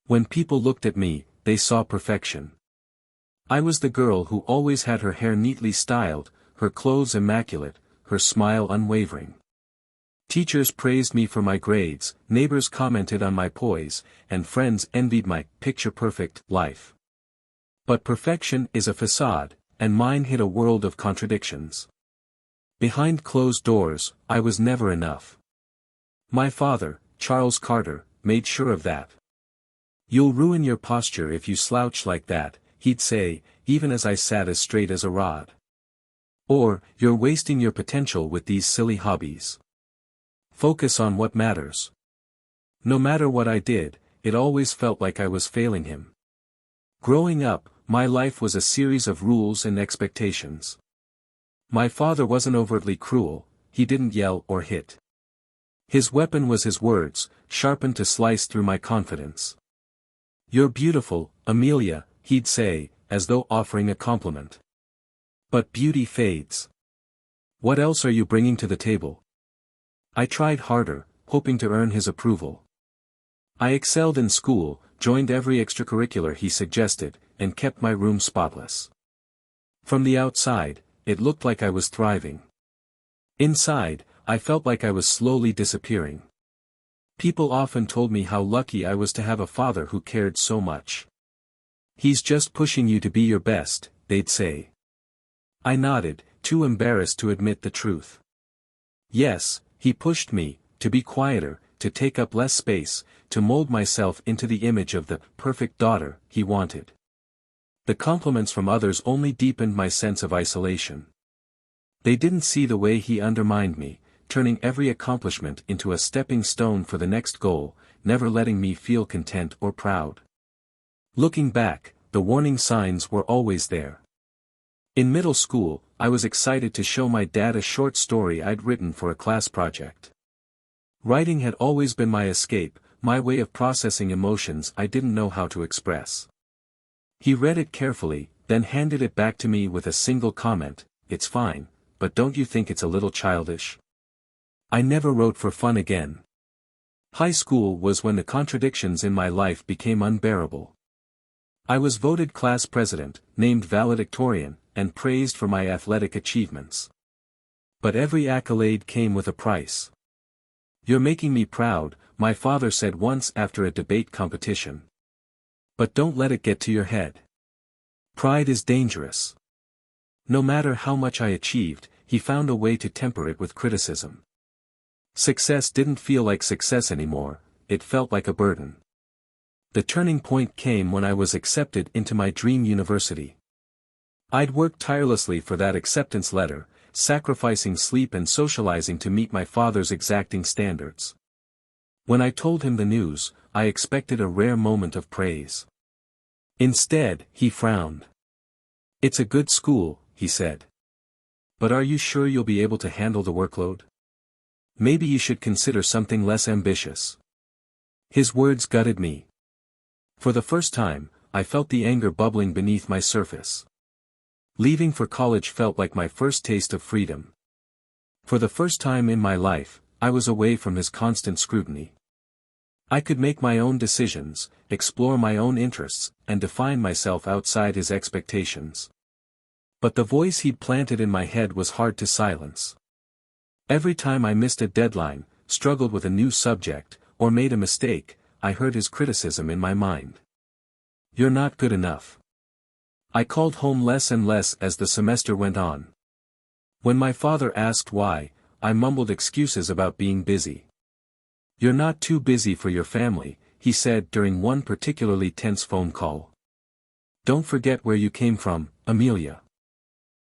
When people looked at me, they saw perfection. I was the girl who always had her hair neatly styled, her clothes immaculate, her smile unwavering. Teachers praised me for my grades, neighbors commented on my poise, and friends envied my picture-perfect life. But perfection is a facade, and mine hid a world of contradictions. Behind closed doors, I was never enough. My father, Charles Carter, made sure of that. "You'll ruin your posture if you slouch like that," he'd say, even as I sat as straight as a rod. Or, "You're wasting your potential with these silly hobbies. Focus on what matters." No matter what I did, it always felt like I was failing him. Growing up, my life was a series of rules and expectations. My father wasn't overtly cruel, he didn't yell or hit. His weapon was his words, sharpened to slice through my confidence. "You're beautiful, Amelia," he'd say, as though offering a compliment. "But beauty fades. What else are you bringing to the table?" I tried harder, hoping to earn his approval. I excelled in school, joined every extracurricular he suggested, and kept my room spotless. From the outside, it looked like I was thriving. Inside, I felt like I was slowly disappearing. People often told me how lucky I was to have a father who cared so much. "He's just pushing you to be your best," they'd say. I nodded, too embarrassed to admit the truth. Yes, he pushed me, to be quieter, to take up less space, to mold myself into the image of the perfect daughter he wanted. The compliments from others only deepened my sense of isolation. They didn't see the way he undermined me, turning every accomplishment into a stepping stone for the next goal, never letting me feel content or proud. Looking back, the warning signs were always there. In middle school, I was excited to show my dad a short story I'd written for a class project. Writing had always been my escape, my way of processing emotions I didn't know how to express. He read it carefully, then handed it back to me with a single comment: "It's fine, but don't you think it's a little childish?" I never wrote for fun again. High school was when the contradictions in my life became unbearable. I was voted class president, named valedictorian, and praised for my athletic achievements. But every accolade came with a price. "You're making me proud," my father said once after a debate competition. "But don't let it get to your head. Pride is dangerous." No matter how much I achieved, he found a way to temper it with criticism. Success didn't feel like success anymore, it felt like a burden. The turning point came when I was accepted into my dream university. I'd worked tirelessly for that acceptance letter, sacrificing sleep and socializing to meet my father's exacting standards. When I told him the news, I expected a rare moment of praise. Instead, he frowned. "It's a good school," he said. "But are you sure you'll be able to handle the workload? Maybe you should consider something less ambitious." His words gutted me. For the first time, I felt the anger bubbling beneath my surface. Leaving for college felt like my first taste of freedom. For the first time in my life, I was away from his constant scrutiny. I could make my own decisions, explore my own interests, and define myself outside his expectations. But the voice he'd planted in my head was hard to silence. Every time I missed a deadline, struggled with a new subject, or made a mistake, I heard his criticism in my mind. "You're not good enough." I called home less and less as the semester went on. When my father asked why, I mumbled excuses about being busy. "You're not too busy for your family," he said during one particularly tense phone call. "Don't forget where you came from, Amelia."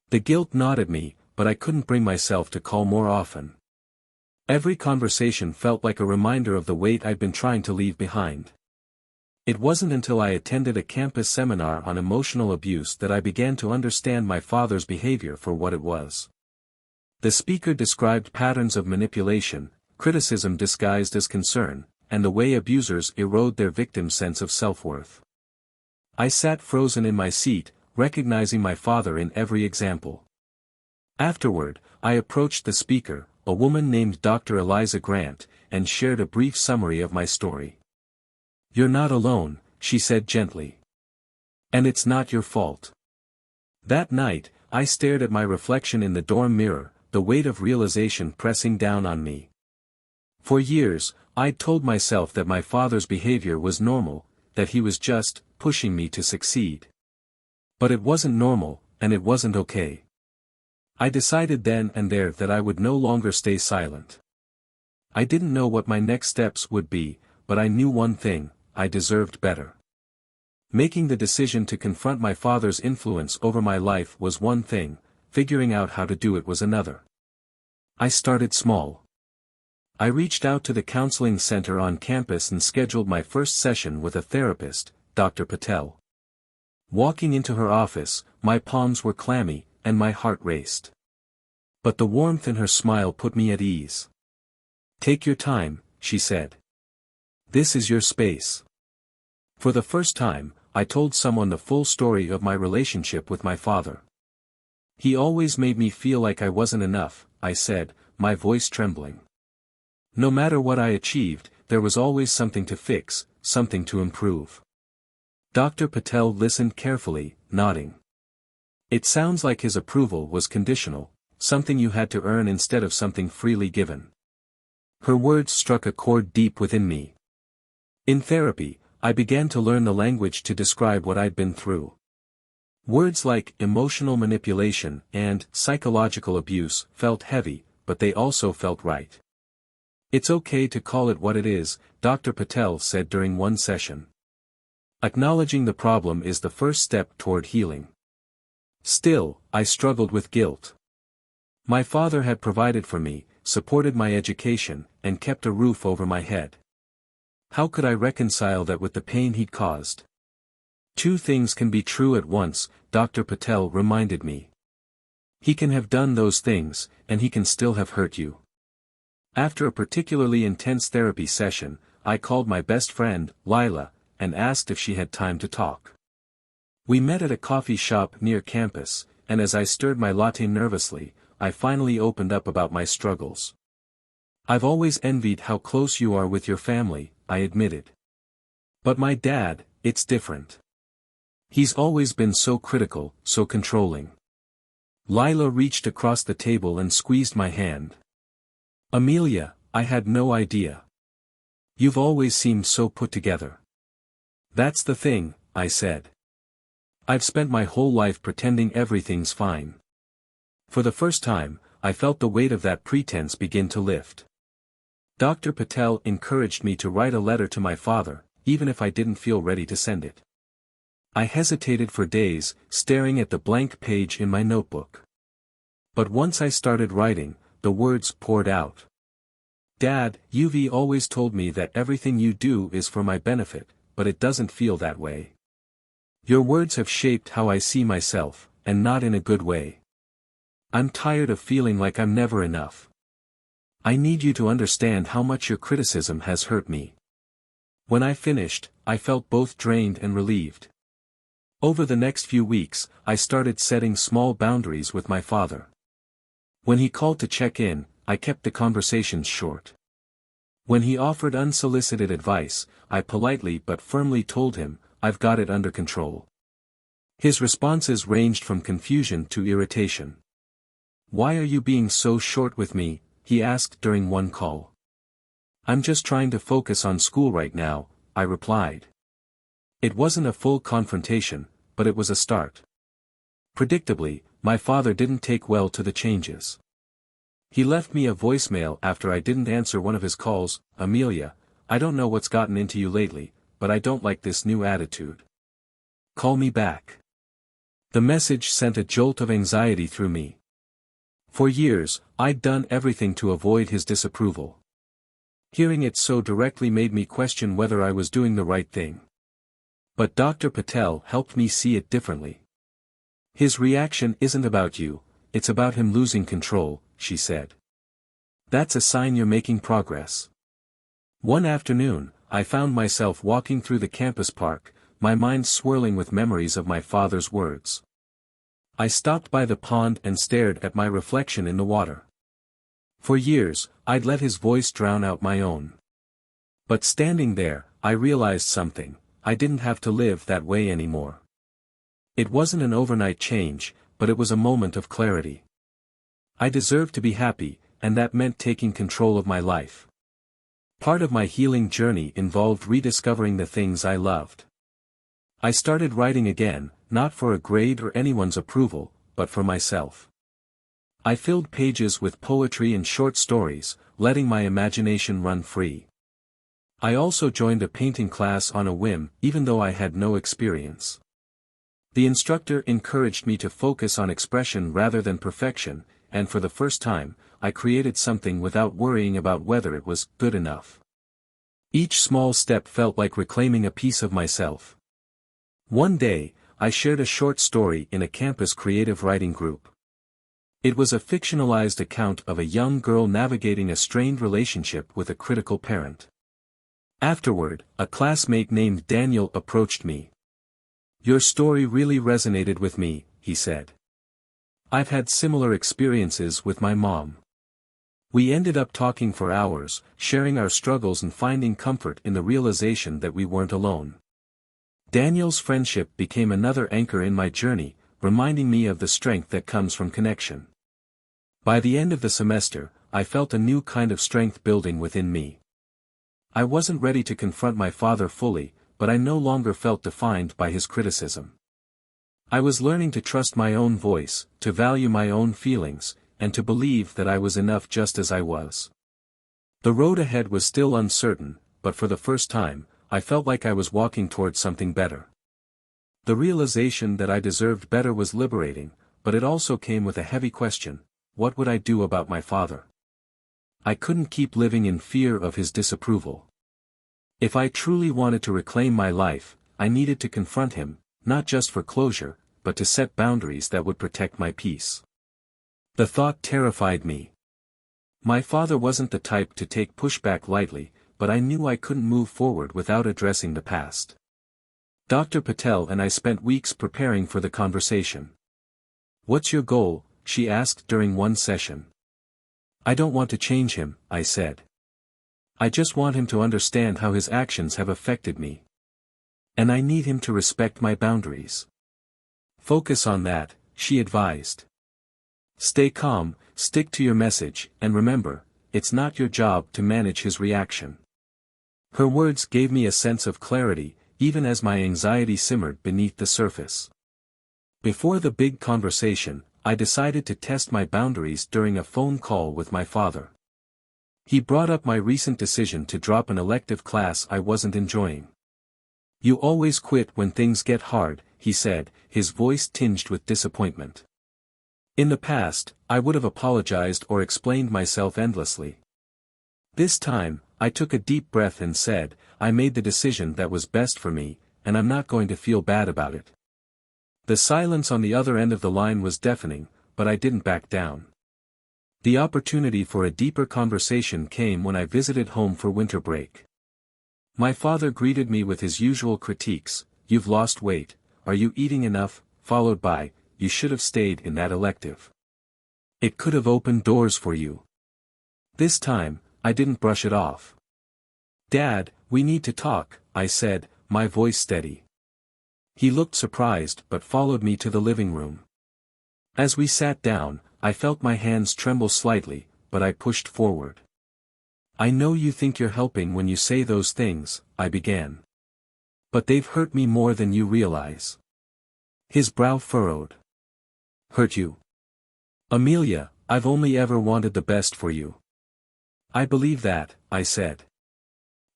The guilt gnawed at me, but I couldn't bring myself to call more often. Every conversation felt like a reminder of the weight I'd been trying to leave behind. It wasn't until I attended a campus seminar on emotional abuse that I began to understand my father's behavior for what it was. The speaker described patterns of manipulation, criticism disguised as concern, and the way abusers erode their victims' sense of self-worth. I sat frozen in my seat, recognizing my father in every example. Afterward, I approached the speaker, a woman named Dr. Eliza Grant, and shared a brief summary of my story. "You're not alone," she said gently. And it's not your fault. That night, I stared at my reflection in the dorm mirror, the weight of realization pressing down on me. For years, I'd told myself that my father's behavior was normal, that he was just pushing me to succeed. But it wasn't normal, and it wasn't okay. I decided then and there that I would no longer stay silent. I didn't know what my next steps would be, but I knew one thing: I deserved better. Making the decision to confront my father's influence over my life was one thing, figuring out how to do it was another. I started small. I reached out to the counseling center on campus and scheduled my first session with a therapist, Dr. Patel. Walking into her office, my palms were clammy, and my heart raced. But the warmth in her smile put me at ease. "Take your time," she said. "This is your space." For the first time, I told someone the full story of my relationship with my father. "He always made me feel like I wasn't enough," I said, my voice trembling. "No matter what I achieved, there was always something to fix, something to improve." Dr. Patel listened carefully, nodding. "It sounds like his approval was conditional, something you had to earn instead of something freely given." Her words struck a chord deep within me. In therapy, I began to learn the language to describe what I'd been through. Words like emotional manipulation and psychological abuse felt heavy, but they also felt right. "It's okay to call it what it is," Dr. Patel said during one session. "Acknowledging the problem is the first step toward healing." Still, I struggled with guilt. My father had provided for me, supported my education, and kept a roof over my head. How could I reconcile that with the pain he'd caused? "Two things can be true at once," Dr. Patel reminded me. "He can have done those things, and he can still have hurt you." After a particularly intense therapy session, I called my best friend, Lila, and asked if she had time to talk. We met at a coffee shop near campus, and as I stirred my latte nervously, I finally opened up about my struggles. "I've always envied how close you are with your family," I admitted. "But my dad, it's different. He's always been so critical, so controlling." Lila reached across the table and squeezed my hand. "Amelia, I had no idea. You've always seemed so put together." "That's the thing," I said. "I've spent my whole life pretending everything's fine." For the first time, I felt the weight of that pretense begin to lift. Dr. Patel encouraged me to write a letter to my father, even if I didn't feel ready to send it. I hesitated for days, staring at the blank page in my notebook. But once I started writing, the words poured out. "Dad, you've always told me that everything you do is for my benefit, but it doesn't feel that way. Your words have shaped how I see myself, and not in a good way. I'm tired of feeling like I'm never enough. I need you to understand how much your criticism has hurt me." When I finished, I felt both drained and relieved. Over the next few weeks, I started setting small boundaries with my father. When he called to check in, I kept the conversations short. When he offered unsolicited advice, I politely but firmly told him, "I've got it under control." His responses ranged from confusion to irritation. "Why are you being so short with me?" he asked during one call. "I'm just trying to focus on school right now," I replied. It wasn't a full confrontation, but it was a start. Predictably, my father didn't take well to the changes. He left me a voicemail after I didn't answer one of his calls. "Amelia, I don't know what's gotten into you lately, but I don't like this new attitude. Call me back." The message sent a jolt of anxiety through me. For years, I'd done everything to avoid his disapproval. Hearing it so directly made me question whether I was doing the right thing. But Dr. Patel helped me see it differently. "His reaction isn't about you, it's about him losing control," she said. "That's a sign you're making progress." One afternoon, I found myself walking through the campus park, my mind swirling with memories of my father's words. I stopped by the pond and stared at my reflection in the water. For years, I'd let his voice drown out my own. But standing there, I realized something. I didn't have to live that way anymore. It wasn't an overnight change, but it was a moment of clarity. I deserved to be happy, and that meant taking control of my life. Part of my healing journey involved rediscovering the things I loved. I started writing again, not for a grade or anyone's approval, but for myself. I filled pages with poetry and short stories, letting my imagination run free. I also joined a painting class on a whim, even though I had no experience. The instructor encouraged me to focus on expression rather than perfection, and for the first time, I created something without worrying about whether it was good enough. Each small step felt like reclaiming a piece of myself. One day, I shared a short story in a campus creative writing group. It was a fictionalized account of a young girl navigating a strained relationship with a critical parent. Afterward, a classmate named Daniel approached me. "Your story really resonated with me," he said. "I've had similar experiences with my mom." We ended up talking for hours, sharing our struggles and finding comfort in the realization that we weren't alone. Daniel's friendship became another anchor in my journey, reminding me of the strength that comes from connection. By the end of the semester, I felt a new kind of strength building within me. I wasn't ready to confront my father fully, but I no longer felt defined by his criticism. I was learning to trust my own voice, to value my own feelings, and to believe that I was enough just as I was. The road ahead was still uncertain, but for the first time, I felt like I was walking towards something better. The realization that I deserved better was liberating, but it also came with a heavy question: what would I do about my father? I couldn't keep living in fear of his disapproval. If I truly wanted to reclaim my life, I needed to confront him, not just for closure, but to set boundaries that would protect my peace. The thought terrified me. My father wasn't the type to take pushback lightly, but I knew I couldn't move forward without addressing the past. Dr. Patel and I spent weeks preparing for the conversation. "What's your goal?" she asked during one session. "I don't want to change him," I said. "I just want him to understand how his actions have affected me. And I need him to respect my boundaries." "Focus on that," she advised. "Stay calm, stick to your message, and remember, it's not your job to manage his reaction." Her words gave me a sense of clarity, even as my anxiety simmered beneath the surface. Before the big conversation, I decided to test my boundaries during a phone call with my father. He brought up my recent decision to drop an elective class I wasn't enjoying. "You always quit when things get hard," he said, his voice tinged with disappointment. In the past, I would have apologized or explained myself endlessly. This time, I took a deep breath and said, "I made the decision that was best for me, and I'm not going to feel bad about it." The silence on the other end of the line was deafening, but I didn't back down. The opportunity for a deeper conversation came when I visited home for winter break. My father greeted me with his usual critiques: "You've lost weight, are you eating enough?" followed by, "You should have stayed in that elective. It could have opened doors for you." This time, I didn't brush it off. "Dad, we need to talk," I said, my voice steady. He looked surprised but followed me to the living room. As we sat down, I felt my hands tremble slightly, but I pushed forward. "I know you think you're helping when you say those things," I began. "But they've hurt me more than you realize." His brow furrowed. "Hurt you?" "Amelia, I've only ever wanted the best for you." "I believe that," I said.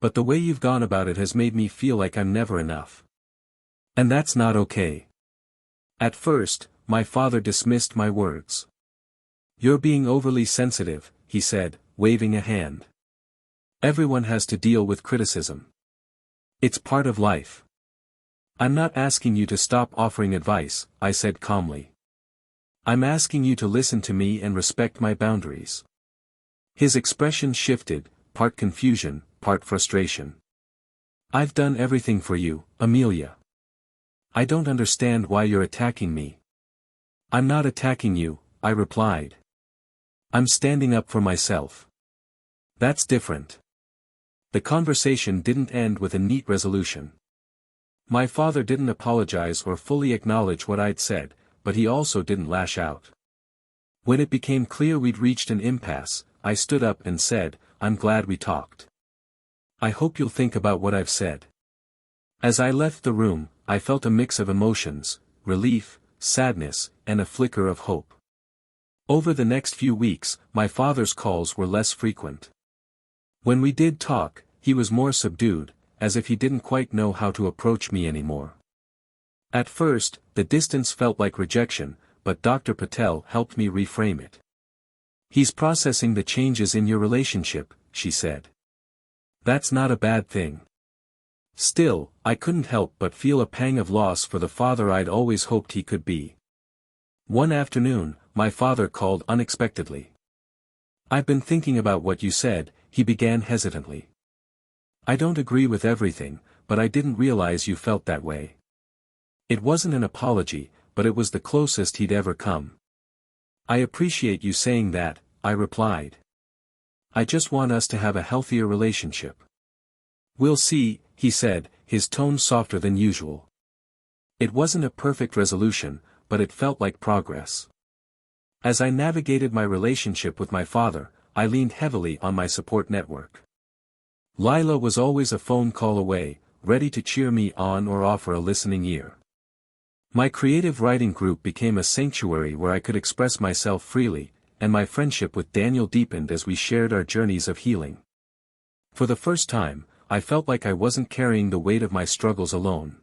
"But the way you've gone about it has made me feel like I'm never enough. And that's not okay." At first, my father dismissed my words. "You're being overly sensitive," he said, waving a hand. "Everyone has to deal with criticism. It's part of life." "I'm not asking you to stop offering advice," I said calmly. "I'm asking you to listen to me and respect my boundaries." His expression shifted, part confusion, part frustration. "I've done everything for you, Amelia. I don't understand why you're attacking me." "I'm not attacking you," I replied. "I'm standing up for myself." "That's different." The conversation didn't end with a neat resolution. My father didn't apologize or fully acknowledge what I'd said, but he also didn't lash out. When it became clear we'd reached an impasse, I stood up and said, "I'm glad we talked. I hope you'll think about what I've said." As I left the room, I felt a mix of emotions, relief, sadness, and a flicker of hope. Over the next few weeks, my father's calls were less frequent. When we did talk, he was more subdued, as if he didn't quite know how to approach me anymore. At first, the distance felt like rejection, but Dr. Patel helped me reframe it. "He's processing the changes in your relationship," she said. "That's not a bad thing." Still, I couldn't help but feel a pang of loss for the father I'd always hoped he could be. One afternoon, my father called unexpectedly. "I've been thinking about what you said," he began hesitantly. "I don't agree with everything, but I didn't realize you felt that way." It wasn't an apology, but it was the closest he'd ever come. "I appreciate you saying that," I replied. "I just want us to have a healthier relationship." "We'll see," he said, his tone softer than usual. It wasn't a perfect resolution, but it felt like progress. As I navigated my relationship with my father, I leaned heavily on my support network. Lila was always a phone call away, ready to cheer me on or offer a listening ear. My creative writing group became a sanctuary where I could express myself freely, and my friendship with Daniel deepened as we shared our journeys of healing. For the first time, I felt like I wasn't carrying the weight of my struggles alone.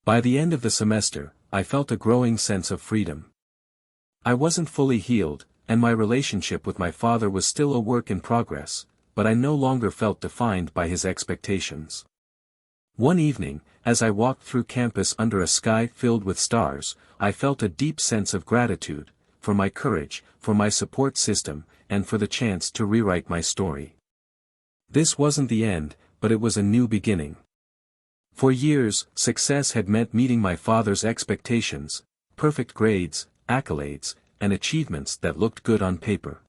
By the end of the semester, I felt a growing sense of freedom. I wasn't fully healed, and my relationship with my father was still a work in progress, but I no longer felt defined by his expectations. One evening, as I walked through campus under a sky filled with stars, I felt a deep sense of gratitude, for my courage, for my support system, and for the chance to rewrite my story. This wasn't the end, but it was a new beginning. For years, success had meant meeting my father's expectations, perfect grades, accolades, and achievements that looked good on paper.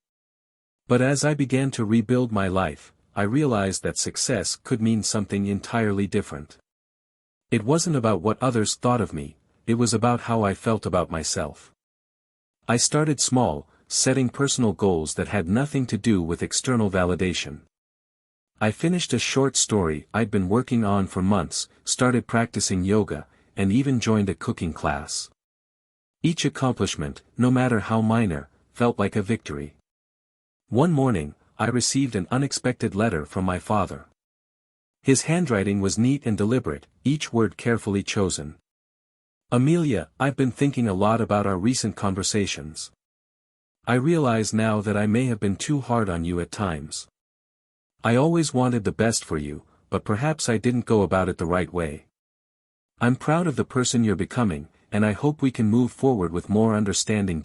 But as I began to rebuild my life, I realized that success could mean something entirely different. It wasn't about what others thought of me, it was about how I felt about myself. I started small, setting personal goals that had nothing to do with external validation. I finished a short story I'd been working on for months, started practicing yoga, and even joined a cooking class. Each accomplishment, no matter how minor, felt like a victory. One morning, I received an unexpected letter from my father. His handwriting was neat and deliberate, each word carefully chosen. "Amelia, I've been thinking a lot about our recent conversations. I realize now that I may have been too hard on you at times. I always wanted the best for you, but perhaps I didn't go about it the right way. I'm proud of the person you're becoming, and I hope we can move forward with more understanding.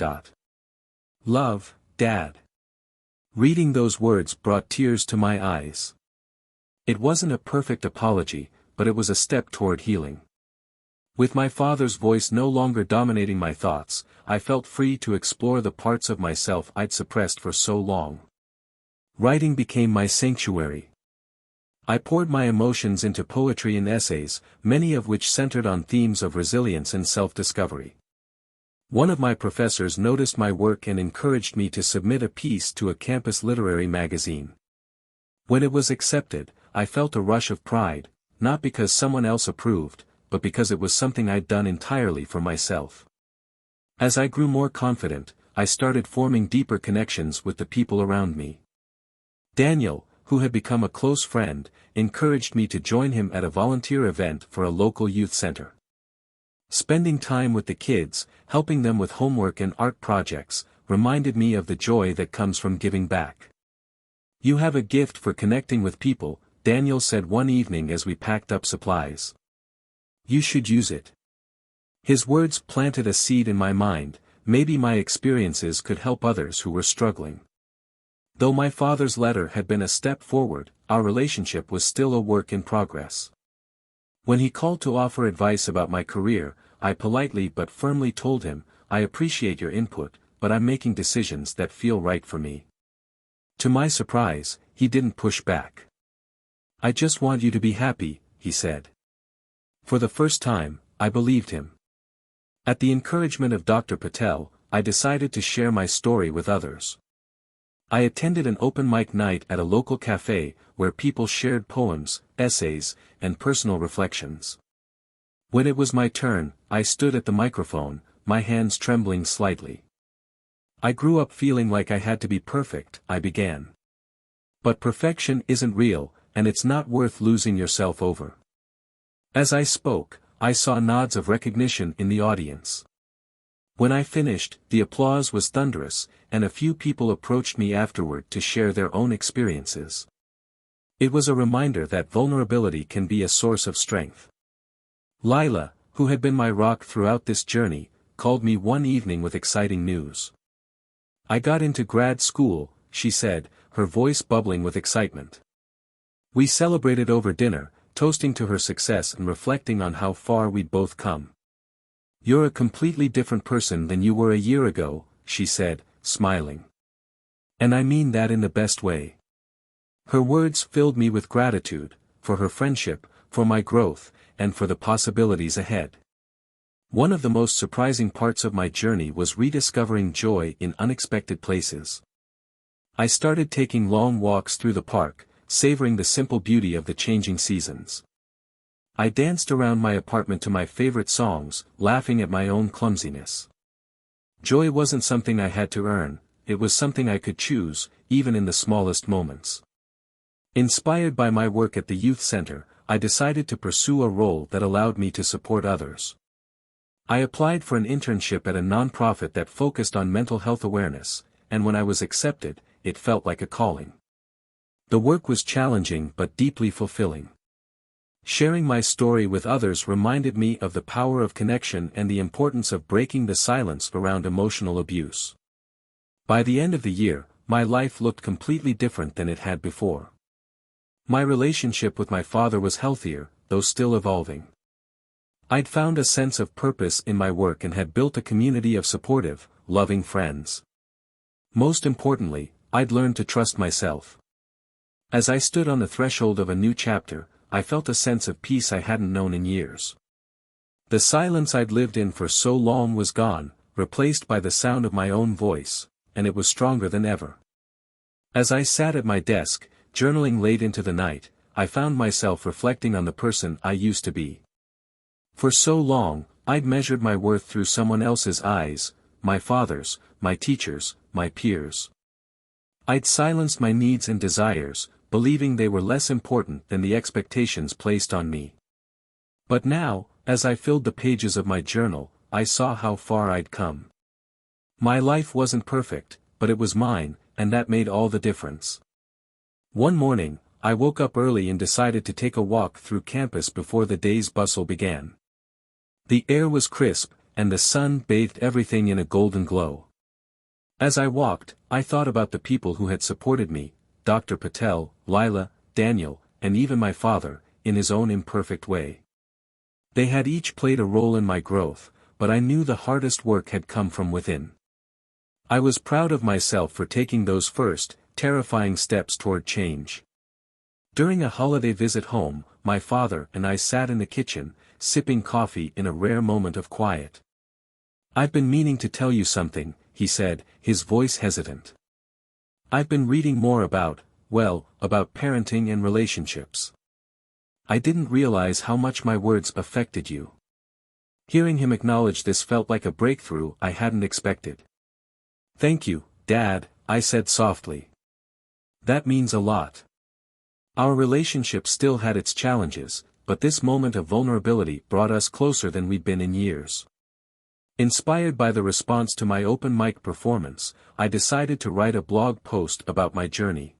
Love, Dad." Reading those words brought tears to my eyes. It wasn't a perfect apology, but it was a step toward healing. With my father's voice no longer dominating my thoughts, I felt free to explore the parts of myself I'd suppressed for so long. Writing became my sanctuary. I poured my emotions into poetry and essays, many of which centered on themes of resilience and self-discovery. One of my professors noticed my work and encouraged me to submit a piece to a campus literary magazine. When it was accepted, I felt a rush of pride, not because someone else approved, but because it was something I'd done entirely for myself. As I grew more confident, I started forming deeper connections with the people around me. Daniel, who had become a close friend, encouraged me to join him at a volunteer event for a local youth center. Spending time with the kids, helping them with homework and art projects, reminded me of the joy that comes from giving back. "You have a gift for connecting with people," Daniel said one evening as we packed up supplies. "You should use it." His words planted a seed in my mind, maybe my experiences could help others who were struggling. Though my father's letter had been a step forward, our relationship was still a work in progress. When he called to offer advice about my career, I politely but firmly told him, "I appreciate your input, but I'm making decisions that feel right for me." To my surprise, he didn't push back. "I just want you to be happy," he said. For the first time, I believed him. At the encouragement of Dr. Patel, I decided to share my story with others. I attended an open mic night at a local cafe, where people shared poems, essays, and personal reflections. When it was my turn, I stood at the microphone, my hands trembling slightly. I grew up feeling like I had to be perfect, I began. But perfection isn't real, and it's not worth losing yourself over. As I spoke, I saw nods of recognition in the audience. When I finished, the applause was thunderous, and a few people approached me afterward to share their own experiences. It was a reminder that vulnerability can be a source of strength. Lila, who had been my rock throughout this journey, called me one evening with exciting news. I got into grad school, she said, her voice bubbling with excitement. We celebrated over dinner, toasting to her success and reflecting on how far we'd both come. You're a completely different person than you were a year ago, she said, smiling. And I mean that in the best way. Her words filled me with gratitude, for her friendship, for my growth, and for the possibilities ahead. One of the most surprising parts of my journey was rediscovering joy in unexpected places. I started taking long walks through the park, savoring the simple beauty of the changing seasons. I danced around my apartment to my favorite songs, laughing at my own clumsiness. Joy wasn't something I had to earn, it was something I could choose, even in the smallest moments. Inspired by my work at the youth center, I decided to pursue a role that allowed me to support others. I applied for an internship at a nonprofit that focused on mental health awareness, and when I was accepted, it felt like a calling. The work was challenging but deeply fulfilling. Sharing my story with others reminded me of the power of connection and the importance of breaking the silence around emotional abuse. By the end of the year, my life looked completely different than it had before. My relationship with my father was healthier, though still evolving. I'd found a sense of purpose in my work and had built a community of supportive, loving friends. Most importantly, I'd learned to trust myself. As I stood on the threshold of a new chapter, I felt a sense of peace I hadn't known in years. The silence I'd lived in for so long was gone, replaced by the sound of my own voice, and it was stronger than ever. As I sat at my desk, journaling late into the night, I found myself reflecting on the person I used to be. For so long, I'd measured my worth through someone else's eyes, my father's, my teachers, my peers. I'd silenced my needs and desires, believing they were less important than the expectations placed on me. But now, as I filled the pages of my journal, I saw how far I'd come. My life wasn't perfect, but it was mine, and that made all the difference. One morning, I woke up early and decided to take a walk through campus before the day's bustle began. The air was crisp, and the sun bathed everything in a golden glow. As I walked, I thought about the people who had supported me, Dr. Patel, Lila, Daniel, and even my father, in his own imperfect way. They had each played a role in my growth, but I knew the hardest work had come from within. I was proud of myself for taking those first, terrifying steps toward change. During a holiday visit home, my father and I sat in the kitchen, sipping coffee in a rare moment of quiet. "I've been meaning to tell you something," he said, his voice hesitant. "I've been reading more about parenting and relationships. I didn't realize how much my words affected you." Hearing him acknowledge this felt like a breakthrough I hadn't expected. "Thank you, Dad," I said softly. "That means a lot." Our relationship still had its challenges, but this moment of vulnerability brought us closer than we'd been in years. Inspired by the response to my open mic performance, I decided to write a blog post about my journey.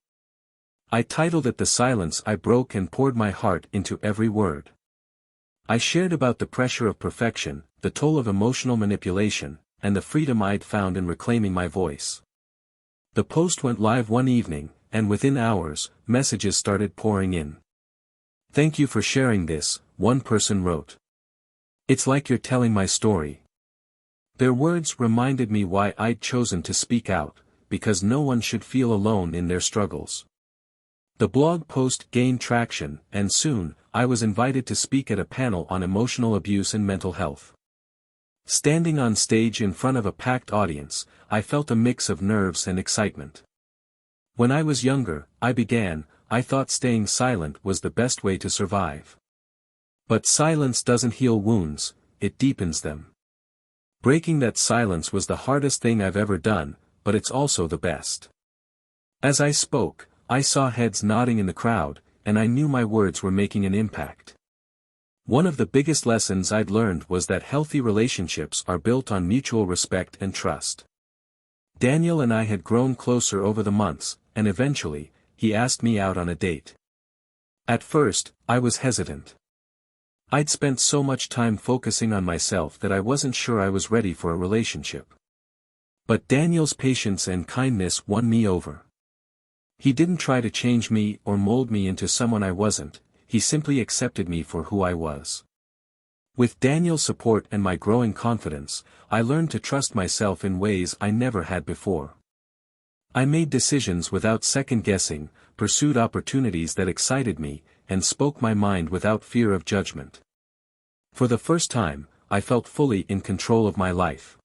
I titled it "The Silence I Broke and Poured My Heart into Every Word." I shared about the pressure of perfection, the toll of emotional manipulation, and the freedom I'd found in reclaiming my voice. The post went live one evening, and within hours, messages started pouring in. "Thank you for sharing this," one person wrote. "It's like you're telling my story." Their words reminded me why I'd chosen to speak out, because no one should feel alone in their struggles. The blog post gained traction, and soon, I was invited to speak at a panel on emotional abuse and mental health. Standing on stage in front of a packed audience, I felt a mix of nerves and excitement. When I was younger, I thought staying silent was the best way to survive. But silence doesn't heal wounds, it deepens them. Breaking that silence was the hardest thing I've ever done, but it's also the best. As I spoke, I saw heads nodding in the crowd, and I knew my words were making an impact. One of the biggest lessons I'd learned was that healthy relationships are built on mutual respect and trust. Daniel and I had grown closer over the months, and eventually, he asked me out on a date. At first, I was hesitant. I'd spent so much time focusing on myself that I wasn't sure I was ready for a relationship. But Daniel's patience and kindness won me over. He didn't try to change me or mold me into someone I wasn't, he simply accepted me for who I was. With Daniel's support and my growing confidence, I learned to trust myself in ways I never had before. I made decisions without second-guessing, pursued opportunities that excited me, and spoke my mind without fear of judgment. For the first time, I felt fully in control of my life.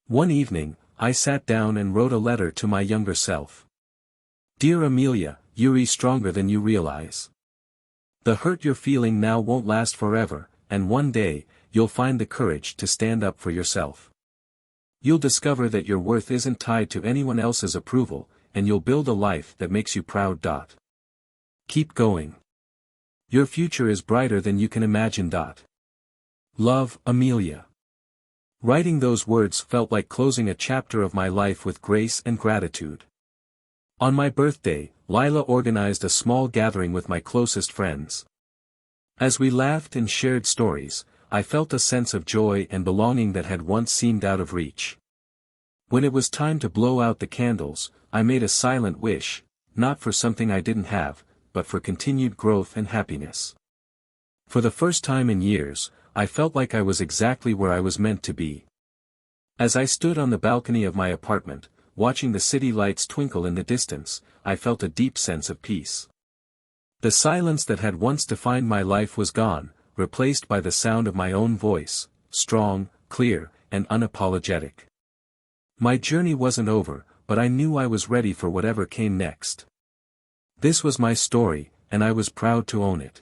One evening, I sat down and wrote a letter to my younger self. Dear Amelia, you're stronger than you realize. The hurt you're feeling now won't last forever, and one day, you'll find the courage to stand up for yourself. You'll discover that your worth isn't tied to anyone else's approval, and you'll build a life that makes you proud. Keep going. Your future is brighter than you can imagine. Love, Amelia. Writing those words felt like closing a chapter of my life with grace and gratitude. On my birthday, Lila organized a small gathering with my closest friends. As we laughed and shared stories, I felt a sense of joy and belonging that had once seemed out of reach. When it was time to blow out the candles, I made a silent wish, not for something I didn't have, but for continued growth and happiness. For the first time in years, I felt like I was exactly where I was meant to be. As I stood on the balcony of my apartment, watching the city lights twinkle in the distance, I felt a deep sense of peace. The silence that had once defined my life was gone, replaced by the sound of my own voice, strong, clear, and unapologetic. My journey wasn't over, but I knew I was ready for whatever came next. This was my story, and I was proud to own it.